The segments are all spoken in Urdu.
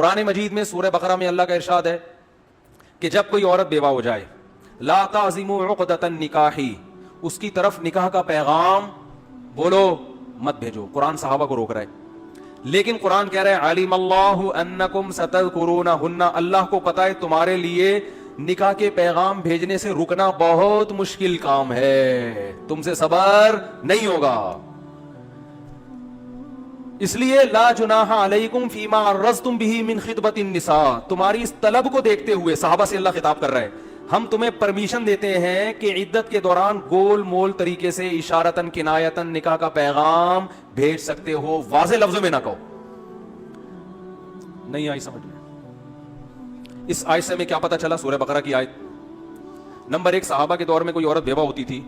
قرآن مجید میں سورہ بقرہ میں اللہ کا ارشاد ہے کہ جب کوئی عورت بیوہ ہو جائے لا تعزموا عقدۃ النکاح، اس کی طرف نکاح کا پیغام بولو مت بھیجو. قرآن صحابہ کو روک رہا ہے. لیکن قرآن کہہ رہا ہے علیم اللہ انکم ستذکرونہن، اللہ کو پتا ہے تمہارے لیے نکاح کے پیغام بھیجنے سے رکنا بہت مشکل کام ہے، تم سے صبر نہیں ہوگا. اس لیے لا جناح علیکم فیما عرضتم بہ من خطبۃ النساء، تمہاری اس طلب کو دیکھتے ہوئے صحابہ سے اللہ خطاب کر رہا ہے، ہم تمہیں پرمیشن دیتے ہیں کہ عدت کے دوران گول مول طریقے سے اشارتاً کنایتاً نکاح کا پیغام بھیج سکتے ہو، واضح لفظوں میں نہ کہو. نہیں آئی سمجھ میں؟ اس آیت سے میں کیا پتا چلا؟ سورہ بقرہ کی آیت نمبر 1، صحابہ کے دور میں کوئی عورت بیوہ ہوتی تھی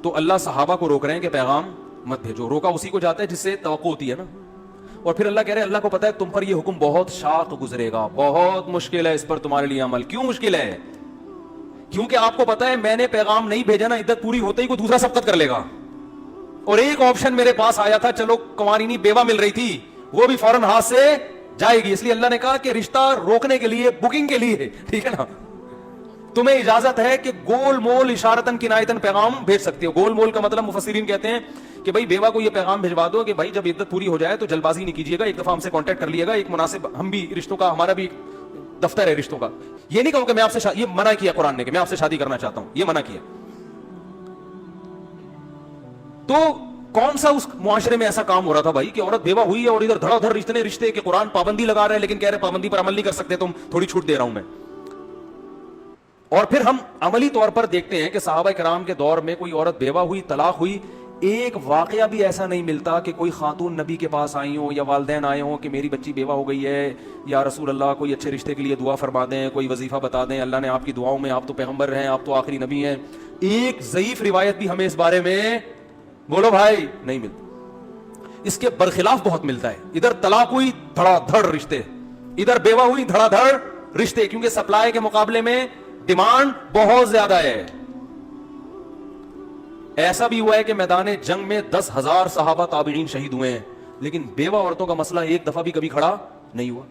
تو اللہ صحابہ کو روک رہے ہیں کہ پیغام مت بھیجو. روکا اسی کو جاتا ہے جس سے توقع ہوتی ہے نا. اور پھر اللہ کہہ رہے ہیں اللہ کو پتا ہے تم پر یہ حکم بہت شاق گزرے گا، بہت مشکل ہے اس پر تمہارے لیے عمل. کیوں مشکل ہے؟ کیونکہ آپ کو پتا ہے میں نے پیغام نہیں بھیجا نا، عدت پوری ہوتے ہی کوئی دوسرا سبقت کر لے گا. اور ایک آپشن میرے پاس آیا تھا، چلو کنواری بیوہ مل رہی تھی، وہ بھی فوراً ہاتھ سے جائے گی. اس لیے اللہ نے کہا کہ رشتہ روکنے کے لیے، بکنگ کے لیے، ٹھیک ہے نا، تمہیں اجازت ہے کہ گول مول اشارتاً کنایتاً پیغام بھیج سکتے ہو. گول مول کا مطلب مفسرین کہتے ہیں کہ بھائی بیوہ کو یہ پیغام بھجوا دو کہ بھائی جب عدت پوری ہو جائے تو جلد بازی نہیں کیجیے گا، ایک دفعہ ہم سے کانٹیکٹ کر لیے گا، ایک مناسب، ہم بھی رشتوں کا، ہمارا بھی دفتر ہے رشتوں کا. یہ نہیں کہو کہ میں آپ سے یہ منع کیا قرآن نے کہ میں آپ سے شادی کرنا چاہتا ہوں، یہ منع کیا. تو کون سا اس معاشرے میں ایسا کام ہو رہا تھا بھائی کہ عورت بیوہ ہوئی ہے اور ادھر دھڑا دھڑ رشتے کہ قرآن پابندی لگا رہا ہے لیکن کہہ رہے پابندی پر عمل نہیں کر سکتے تم، تھوڑی چھوٹ دے رہا ہوں میں. اور پھر ہم عملی طور پر دیکھتے ہیں کہ صحابہ کرام کے دور میں کوئی عورت بیوہ ہوئی، طلاق ہوئی، ایک واقعہ بھی ایسا نہیں ملتا کہ کوئی خاتون نبی کے پاس آئی ہوں یا والدین آئے ہوں کہ میری بچی بیوہ ہو گئی ہے یا رسول اللہ کوئی اچھے رشتے کے لیے دعا فرما دیں، کوئی وظیفہ بتا دیں، اللہ نے آپ کی دعاؤں میں، آپ تو پیغمبر ہیں، آپ تو آخری نبی ہیں. ایک ضعیف روایت بھی ہمیں اس بارے میں بولو بھائی نہیں ملتی. اس کے برخلاف بہت ملتا ہے. ادھر طلاق ہوئی دھڑا دھڑ رشتے، ادھر بیوہ ہوئی دھڑا دھڑ رشتے، کیونکہ سپلائی کے مقابلے میں ڈیمانڈ بہت زیادہ ہے. ایسا بھی ہوا ہے کہ میدان جنگ میں 10,000 صحابہ تابعین شہید ہوئے ہیں لیکن بیوہ عورتوں کا مسئلہ ایک دفعہ بھی کبھی کھڑا نہیں ہوا.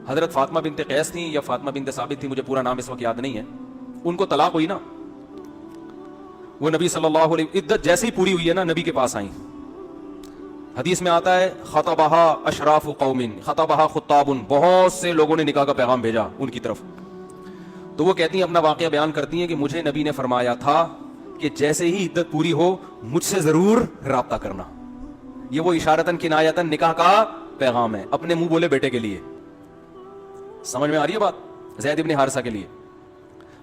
حضرت فاطمہ بنت قیس تھیں یا فاطمہ بنت ثابت تھی، مجھے پورا نام اس وقت یاد نہیں ہے. ان کو طلاق ہوئی نا، وہ نبی صلی اللہ علیہ عدت جیسے ہی پوری ہوئی ہے نا نبی کے پاس آئیں. حدیث میں آتا ہے خطبہا اشراف قوم، خطبہا خطاب، بہت سے لوگوں نے نکاح کا پیغام بھیجا ان کی طرف. تو وہ کہتی ہیں، اپنا واقعہ بیان کرتی ہیں کہ مجھے نبی نے فرمایا تھا کہ جیسے ہی عدت پوری ہو مجھ سے ضرور رابطہ کرنا. یہ وہ اشارتاً کنایتاً نکاح کا پیغام ہے اپنے منہ بولے بیٹے کے لیے. سمجھ میں آ رہی ہے بات؟ زید ابن حارثہ کے لیے.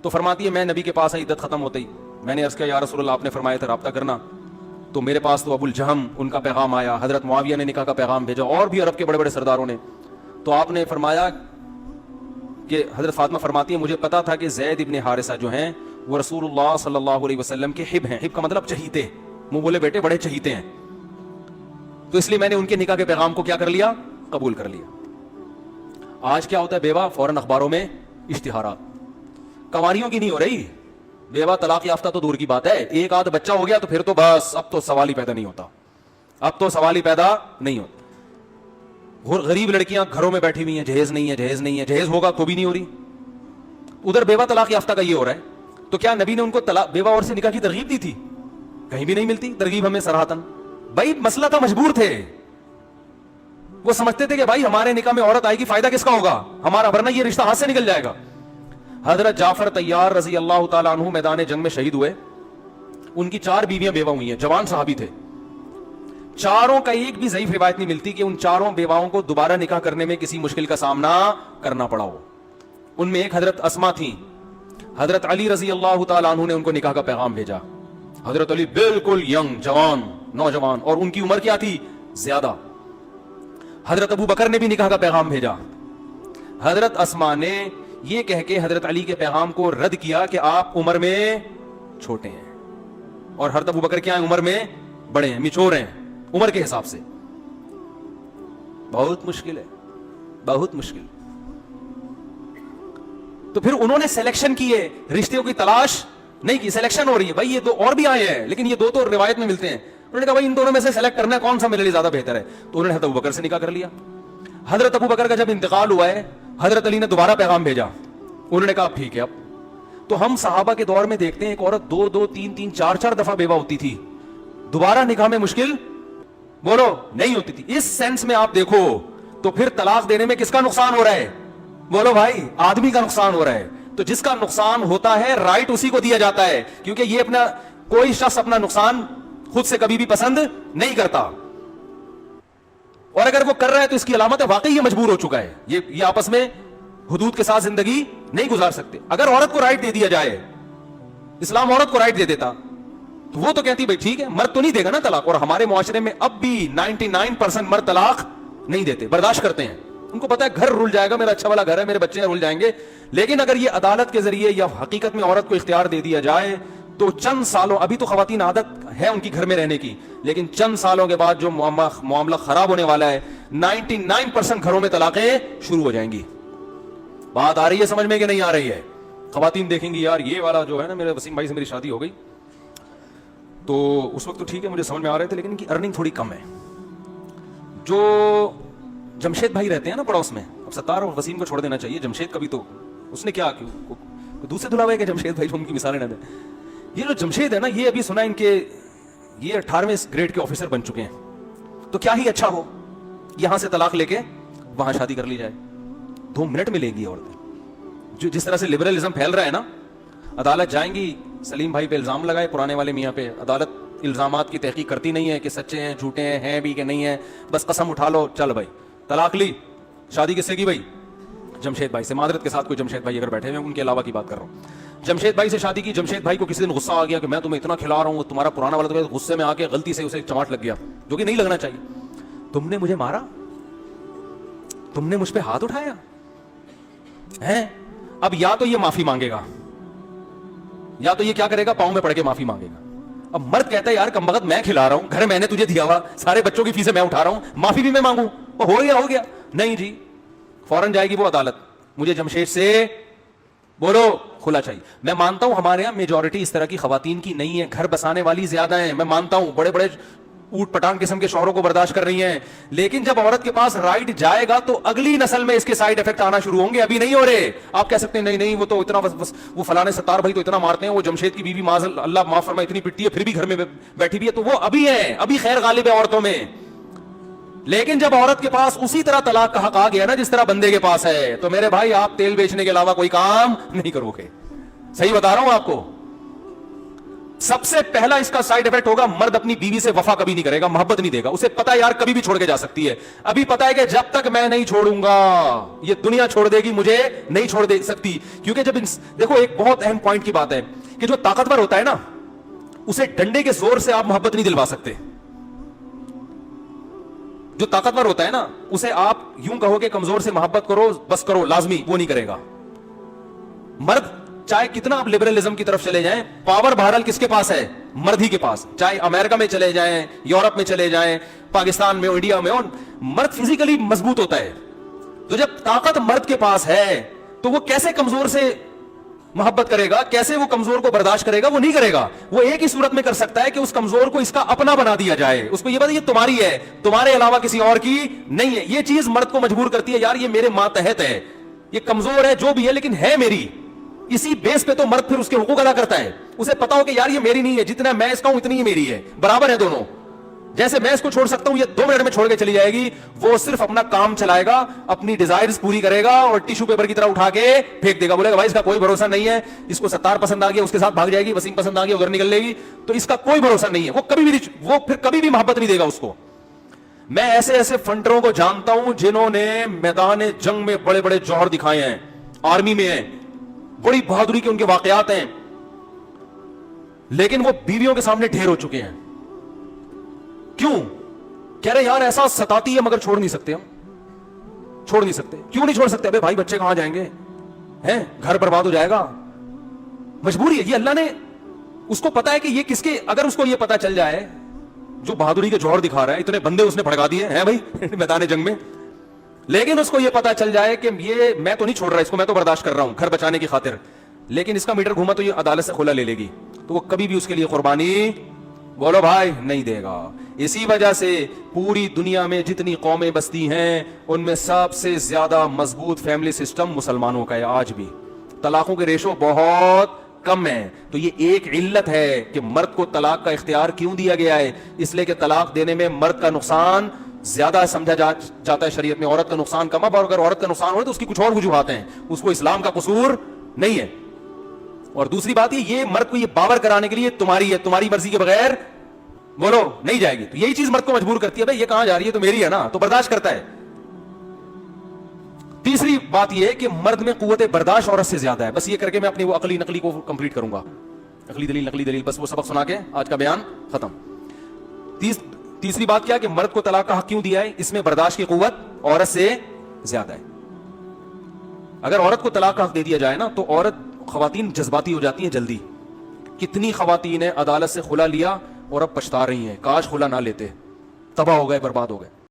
تو فرماتی ہے میں نبی کے پاس عدت ختم ہوتے ہی میں نے عرض کیا یا رسول اللہ آپ نے فرمایا تھا رابطہ کرنا، تو میرے پاس تو ابو الجہم ان کا پیغام آیا، حضرت معاویہ نے نکاح کا پیغام بھیجا، اور بھی عرب کے بڑے بڑے سرداروں نے. تو آپ نے فرمایا کہ حضرت فاطمہ فرماتی ہے مجھے پتا تھا کہ زید ابن حارثہ جو ہیں وہ رسول اللہ صلی اللہ علیہ وسلم کے حب ہیں. حب کا مطلب چہیتے، منہ بولے بیٹے بڑے چہیتے ہیں. تو اس لیے میں نے ان کے نکاح کے پیغام کو کیا کر لیا؟ قبول کر لیا. آج کیا ہوتا ہے؟ بیوہ فوراً اخباروں میں اشتہارات. کنواریوں کی نہیں ہو رہی، بیوہ طلاق یافتہ تو دور کی بات ہے، ایک آدھ بچہ ہو گیا تو پھر تو بس اب تو سوال ہی پیدا نہیں ہوتا، اب تو سوال ہی پیدا نہیں ہوتا. غریب لڑکیاں گھروں میں بیٹھی ہوئی ہیں، جہیز نہیں ہے، جہیز نہیں ہے، جہیز ہوگا تو بھی نہیں ہو رہی. ادھر بیوہ طلاق یافتہ کا یہ ہو رہا ہے. تو کیا نبی نے ان کو طلاق بیوہ اور سے نکاح کی ترغیب دی تھی؟ کہیں بھی نہیں ملتی ترغیب ہمیں صراحتاً. بھائی مسئلہ تھا، مجبور تھے. وہ سمجھتے تھے کہ بھائی ہمارے نکاح میں عورت آئے گی، فائدہ کس کا ہوگا؟ ہمارا، ورنہ یہ رشتہ ہاتھ سے نکل جائے گا. حضرت جعفر طیار رضی اللہ تعالیٰ عنہ میدان جنگ میں شہید ہوئے. ان کی 4 بیویاں بیوہ ہوئی ہیں، جوان صحابی تھے. چاروں کا ایک بھی ضعیف روایت نہیں ملتی کہ ان چاروں بیواؤں کو دوبارہ نکاح کرنے میں کسی مشکل کا سامنا کرنا پڑا ہو. ان میں ایک حضرت اسما تھیں. حضرت علی رضی اللہ تعالیٰ عنہ نے ان کو نکاح کا پیغام بھیجا. حضرت علی بالکل ینگ، جوان، نوجوان، اور ان کی عمر کیا تھی؟ زیادہ. حضرت ابو بکر نے بھی نکاح کا پیغام بھیجا. حضرت اسما نے یہ کہہ کے حضرت علی کے پیغام کو رد کیا کہ آپ عمر میں چھوٹے ہیں، اور حضرت ابو بکر کیا ہیں؟ عمر میں بڑے ہیں، میچور ہیں عمر کے حساب سے. بہت مشکل ہے، بہت مشکل. تو پھر انہوں نے سلیکشن کی ہے، رشتوں کی تلاش نہیں کی، سلیکشن ہو رہی ہے. بھائی یہ 2 اور بھی آئے ہیں لیکن یہ 2 تو روایت میں ملتے ہیں. انہوں نے کہا بھائی ان دونوں میں سے سلیکٹ کرنا ہے کون سا میرے لیے زیادہ بہتر ہے, تو انہوں نے حضرت ابوبکر سے نکاح کر لیا. حضرت ابوبکر کا جب انتقال ہوا ہے, حضرت علی نے دوبارہ پیغام بھیجا, انہوں نے کہا اب ٹھیک ہے. اب تو ہم صحابہ کے دور میں دیکھتے ہیں ایک عورت 2 3 4 دفعہ بیوہ ہوتی تھی, دوبارہ نکاح میں مشکل بولو نہیں ہوتی تھی. اس سینس میں آپ دیکھو تو پھر طلاق دینے میں کس کا نقصان ہو رہا ہے؟ بولو بھائی, آدمی کا نقصان ہو رہا ہے. تو جس کا نقصان ہوتا ہے رائٹ اسی کو دیا جاتا ہے, کیونکہ یہ اپنا کوئی شخص اپنا نقصان خود سے کبھی بھی پسند نہیں کرتا, اور اگر وہ کر رہا ہے تو اس کی علامت ہے واقعی یہ مجبور ہو چکا ہے. یہ آپس میں حدود کے ساتھ زندگی نہیں گزار سکتے. اگر عورت کو رائٹ دے دیا جائے, اسلام عورت کو رائٹ دے دیتا, تو وہ تو کہتی بھائی ٹھیک ہے, مرد تو نہیں دے گا نا طلاق. اور ہمارے معاشرے میں اب بھی 99% مرد طلاق نہیں دیتے, برداشت کرتے ہیں. ان کو پتا ہے گھر رول جائے گا, میرا اچھا والا گھر ہے, میرے بچے رول جائیں گے. لیکن اگر یہ عدالت کے ذریعے یا حقیقت میں عورت کو اختیار دے دیا جائے تو چند سالوں, ابھی تو خواتین عادت ہے ان کی گھر میں رہنے کی, لیکن چند سالوں کے بعد جو معاملہ خراب ہونے والا ہے, 99% گھروں میں طلاقیں شروع ہو جائیں گی. بات آ رہی ہے سمجھ میں کہ نہیں آ رہی ہے؟ خواتین دیکھیں گی یار یہ والا جو ہے نا, میرے وسیم بھائی سے میری شادی ہو گئی تو اس وقت تو ٹھیک ہے مجھے سمجھ میں آ رہے تھے, لیکن ان کی ارننگ تھوڑی کم ہے. جو جمشید بھائی رہتے ہیں نا پڑوس میں, اب ستار اور وسیم کو چھوڑ دینا چاہیے, جمشید کا بھی تو اس نے کیا دوسرے دھلا ہوا ہے کہ جمشید بھائی جو ان کی مثالیں نہ دیں. یہ جو جمشید ہے نا, یہ ابھی سنا ان کے یہ 18ویں گریڈ کے آفیسر بن چکے ہیں, تو کیا ہی اچھا ہو یہاں سے طلاق لے کے وہاں شادی کر لی جائے, 2 منٹ میں لیں گی عورتیں. جو جس طرح سے لبرلزم پھیل رہا ہے نا, عدالت جائیں گی, سلیم بھائی پہ الزام لگائے پرانے والے میاں پہ, عدالت الزامات کی تحقیق کرتی نہیں ہے کہ سچے ہیں جھوٹے ہیں بھی کہ نہیں ہیں, بس قسم اٹھا لو چل بھائی طلاق لی. شادی کس سے کی بھائی؟ جمشید بھائی سے. معذرت کے ساتھ کوئی جمشید بھائی اگر بیٹھے ہوئے ان کے علاوہ کی بات کر رہا ہوں. جمشید بھائی سے شادی کی, جمشید بھائی کو کسی دن غصہ آ گیا کہ میں تمہیں اتنا کھلا رہا ہوں, تمہارا پرانا والا تو غصے میں آ کے غلطی سے اسے چماٹ لگ گیا, جو کہ نہیں لگنا چاہیے. تم نے مجھے مارا, تم نے مجھ پہ ہاتھ اٹھایا ہے. اب یا تو یہ معافی مانگے گا, یا تو یہ کیا کرے گا, پاؤں میں پڑ کے معافی مانگے گا. اب مرد کہتا ہے یار کم بخت میں کھلا رہا ہوں, گھر میں نے تجھے دیا ہوا, سارے بچوں کی فیسیں میں اٹھا رہا ہوں, معافی بھی میں مانگوں, ہو گیا. نہیں جی, فوراً جائے گی وہ عدالت, مجھے جمشید سے بولو کھلا چاہیے. میں مانتا ہوں ہمارے یہاں میجورٹی اس طرح کی خواتین کی نہیں ہے, گھر بسانے والی زیادہ ہیں, میں مانتا ہوں بڑے بڑے اوٹ پٹانگ قسم کے شوہروں کو برداشت کر رہی ہیں, لیکن جب عورت کے پاس رائٹ جائے گا تو اگلی نسل میں اس کے سائیڈ افیکٹ آنا شروع ہوں گے, ابھی نہیں ہو رہے. آپ کہہ سکتے ہیں نہیں وہ تو اتنا وہ فلانے ستار بھائی تو اتنا مارتے ہیں, وہ جمشید کی بیوی معاذ اللہ معاف فرمائے اتنی پٹتی ہے پھر بھی گھر میں بیٹھی بھی ہے, تو وہ ابھی ہے, ابھی خیر غالب ہے عورتوں میں. لیکن جب عورت کے پاس اسی طرح طلاق کا حق آ گیا نا جس طرح بندے کے پاس ہے, تو میرے بھائی آپ تیل بیچنے کے علاوہ کوئی کام نہیں کرو گے. صحیح بتا رہا ہوں آپ کو. سب سے پہلا اس کا سائیڈ افیکٹ ہوگا, مرد اپنی بیوی سے وفا کبھی نہیں کرے گا, محبت نہیں دے گا. اسے پتا ہے یار کبھی بھی چھوڑ کے جا سکتی ہے, ابھی پتا ہے کہ جب تک میں نہیں چھوڑوں گا یہ دنیا چھوڑ دے گی, مجھے نہیں چھوڑ دے سکتی. کیونکہ جب دیکھو ایک بہت اہم پوائنٹ کی بات ہے کہ جو طاقتور ہوتا ہے نا اسے ڈنڈے کے زور سے آپ محبت نہیں دلوا سکتے. جو طاقتور ہوتا ہے نا اسے آپ یوں کہو کہ کمزور سے محبت کرو بس کرو لازمی, وہ نہیں کرے گا. مرد چاہے کتنا آپ لبرلزم کی طرف چلے جائیں, پاور بہرحال کس کے پاس ہے؟ مرد ہی کے پاس. چاہے امریکہ میں چلے جائیں, یورپ میں چلے جائیں, پاکستان میں, انڈیا میں, اور مرد فزیکلی مضبوط ہوتا ہے. تو جب طاقت مرد کے پاس ہے تو وہ کیسے کمزور سے محبت کرے گا, کیسے وہ کمزور کو برداشت کرے گا؟ وہ نہیں کرے گا. وہ ایک ہی صورت میں کر سکتا ہے کہ اس کمزور کو اس کا اپنا بنا دیا جائے, اس کو یہ بات یہ تمہاری ہے, تمہارے علاوہ کسی اور کی نہیں ہے. یہ چیز مرد کو مجبور کرتی ہے, یار یہ میرے ماتحت ہے, یہ کمزور ہے جو بھی ہے لیکن ہے میری. اسی بیس پہ تو مرد پھر اس کے حقوق ادا کرتا ہے. اسے پتا ہو کہ یار یہ میری نہیں ہے, جتنا میں اس کا ہوں اتنی ہی میری ہے, برابر ہے دونوں. جیسے میں اس کو چھوڑ سکتا ہوں, یہ 2 منٹ میں چھوڑ کے چلی جائے گی. وہ صرف اپنا کام چلائے گا, اپنی ڈیزائرز پوری کرے گا اور ٹیشو پیپر کی طرح اٹھا کے پھینک دے گا. بولے گا بھائی اس کا کوئی بھروسہ نہیں ہے, اس کو ستار پسند آ گیا اس کے ساتھ بھاگ جائے گی, وسیم پسند آ گیا ادھر نکل لے گی, تو اس کا کوئی بھروسہ نہیں ہے. وہ پھر کبھی بھی محبت نہیں دے گا اس کو. میں ایسے ایسے فنٹروں کو جانتا ہوں جنہوں نے میدان جنگ میں بڑے بڑے جوہر دکھائے ہیں, آرمی میں ہیں, بڑی بہادری کے ان کے واقعات ہیں, لیکن وہ بیویوں کے سامنے ڈھیر ہو چکے ہیں. کیوں؟ کہہ رہے یار ایسا ستاتی ہے مگر چھوڑ نہیں سکتے, ہم چھوڑ نہیں سکتے. کیوں نہیں چھوڑ سکتے؟ ابے بھائی بچے کہاں جائیں گے, ہیں گھر برباد ہو جائے گا, مجبوری ہے. یہ اللہ نے اس کو پتا ہے کہ یہ کس کے, اگر اس کو یہ پتا چل جائے جو بہادری کے جوہر دکھا رہا ہے, اتنے بندے اس نے بھڑکا دیے ہیں بھائی میدان جنگ میں, لیکن اس کو یہ پتا چل جائے کہ یہ میں تو نہیں چھوڑ رہا اس کو, میں تو برداشت کر رہا ہوں گھر بچانے کی خاطر, لیکن اس کا میٹر گھوما تو یہ عدالت سے کھلا لے لے گی, تو وہ کبھی بھی اس کے لیے قربانی بولو بھائی نہیں دے گا. اسی وجہ سے پوری دنیا میں جتنی قومیں بستی ہیں ان میں سب سے زیادہ مضبوط فیملی سسٹم مسلمانوں کا ہے. آج بھی طلاقوں کے ریشو بہت کم ہے. تو یہ ایک علت ہے کہ مرد کو طلاق کا اختیار کیوں دیا گیا ہے. اس لیے کہ طلاق دینے میں مرد کا نقصان زیادہ سمجھا جاتا ہے شریعت میں, عورت کا نقصان کم ہے. اور اگر عورت کا نقصان ہو تو اس کی کچھ اور وجوہات ہیں, اس کو اسلام کا قصور نہیں ہے. اور دوسری بات یہ مرد کو یہ باور کرانے کے لیے تمہاری ہے, تمہاری مرضی کے بغیر بولو نہیں جائے گی. تو یہی چیز مرد کو مجبور کرتی ہے, بھائی یہ کہاں جا رہی ہے تو میری ہے نا, تو برداشت کرتا ہے. تیسری بات یہ ہے کہ مرد میں قوت برداشت عورت سے زیادہ ہے. بس یہ کر کے میں اپنی وہ عقلی نقلی کو کمپلیٹ کروں گا. عقلی دلیل نقلی دلیل, بس وہ سبق سنا کے آج کا بیان ختم. تیسری بات کیا کہ مرد کو طلاق کا حق کیوں دیا ہے, اس میں برداشت کی قوت عورت سے زیادہ ہے. اگر عورت کو طلاق کا حق دے دیا جائے نا تو خواتین جذباتی ہو جاتی ہیں جلدی. کتنی خواتین ہیں عدالت سے خلا لیا اور اب پچھتا رہی ہیں, کاش خلا نہ لیتے, تباہ ہو گئے, برباد ہو گئے.